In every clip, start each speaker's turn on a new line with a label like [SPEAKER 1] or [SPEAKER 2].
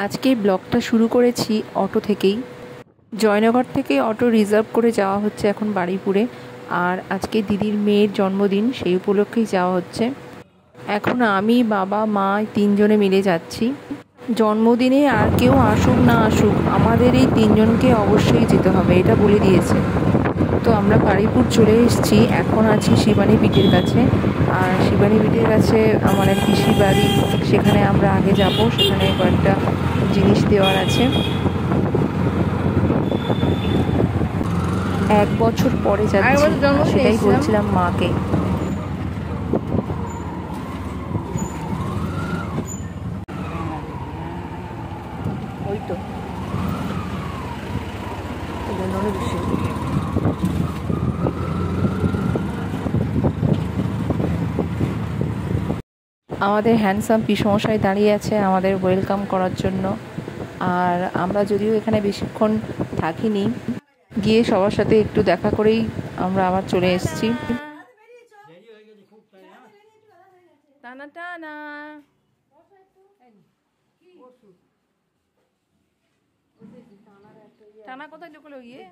[SPEAKER 1] আজকে ব্লগটা শুরু করেছি অটো থেকেই। জয়নগর থেকে অটো রিজার্ভ করে যাওয়া হচ্ছে এখন বারুইপুরে। আর আজকে দিদির মেয়ের জন্মদিন, সেই উপলক্ষেই যাওয়া হচ্ছে। এখন আমি, বাবা, মা তিনজনে মিলে যাচ্ছি। জন্মদিনে আর কেউ আসুক না আসুক, আমাদের এই তিনজনকে অবশ্যই যেতে হবে, এটা বলে দিয়েছে। তো আমরা বারুইপুর চলে এসেছি, এখন আছি শিবানী পিঠের কাছে। আর শিবানী পিঠের কাছে আমার এক পিসির বাড়ি, সেখানে আমরা আগে যাব, সেখানে কয়েকটা জিনিস দেওয়ার আছে। 1 বছর পরে যাচ্ছি, সেটাই বলছিলাম মাকে। ওই তো আমাদের হ্যান্ডসাম পিসমশাই দাঁড়িয়ে আছে আমাদের ওয়েলকাম করার জন্য। আর আমরা যদিও এখানে বেশিক্ষণ থাকিনি, গিয়ে সবার সাথে একটু দেখা করেই আমরা আবার চলে এসেছি। টানা টানা টানা কোথায় লুকলো গিয়ে?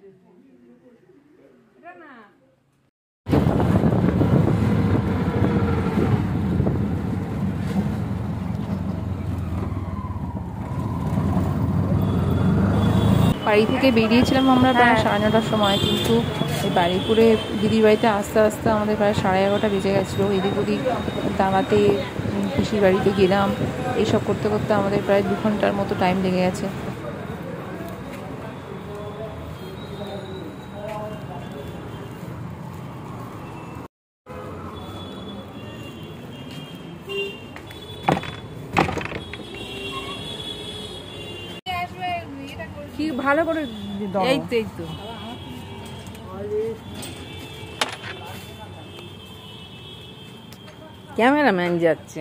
[SPEAKER 1] বাড়ি থেকে বেরিয়েছিলাম আমরা প্রায় 9:30টার সময়, কিন্তু এই বারুইপুরে দিদির বাড়িতে আস্তে আস্তে আমাদের প্রায় 11:30 বেজে গেছিলো। এদিক ওদিক দাঁড়াতে, পিসির বাড়িতে গেলাম, এইসব করতে করতে আমাদের প্রায় 2 ঘন্টার মতো টাইম লেগে গেছে। কি ভালো করে এই তো ক্যামেরাম্যান যাচ্ছে।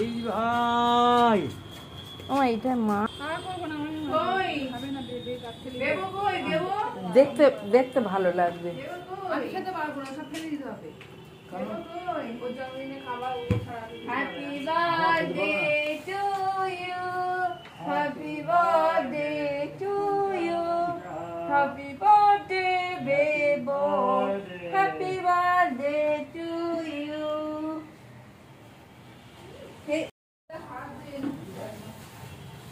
[SPEAKER 2] এই ভাই
[SPEAKER 1] ও এইটা মা
[SPEAKER 2] দেখতে দেখতে ভালো লাগবে।
[SPEAKER 3] Happy birthday to you. Happy birthday to you. Happy birthday, baby. Happy birthday to you.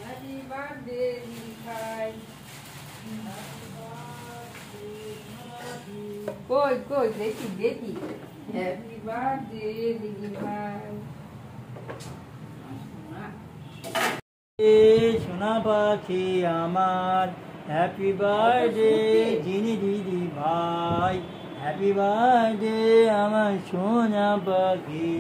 [SPEAKER 3] Happy birthday, Nikai. Koi, দেখি। Happy birthday, Nikai.
[SPEAKER 2] সোনা পাখি আমার, হ্যাপি বার্থডে জিনি দিদি ভাই, হ্যাপি বার্থডে আমার সোনা পাখি।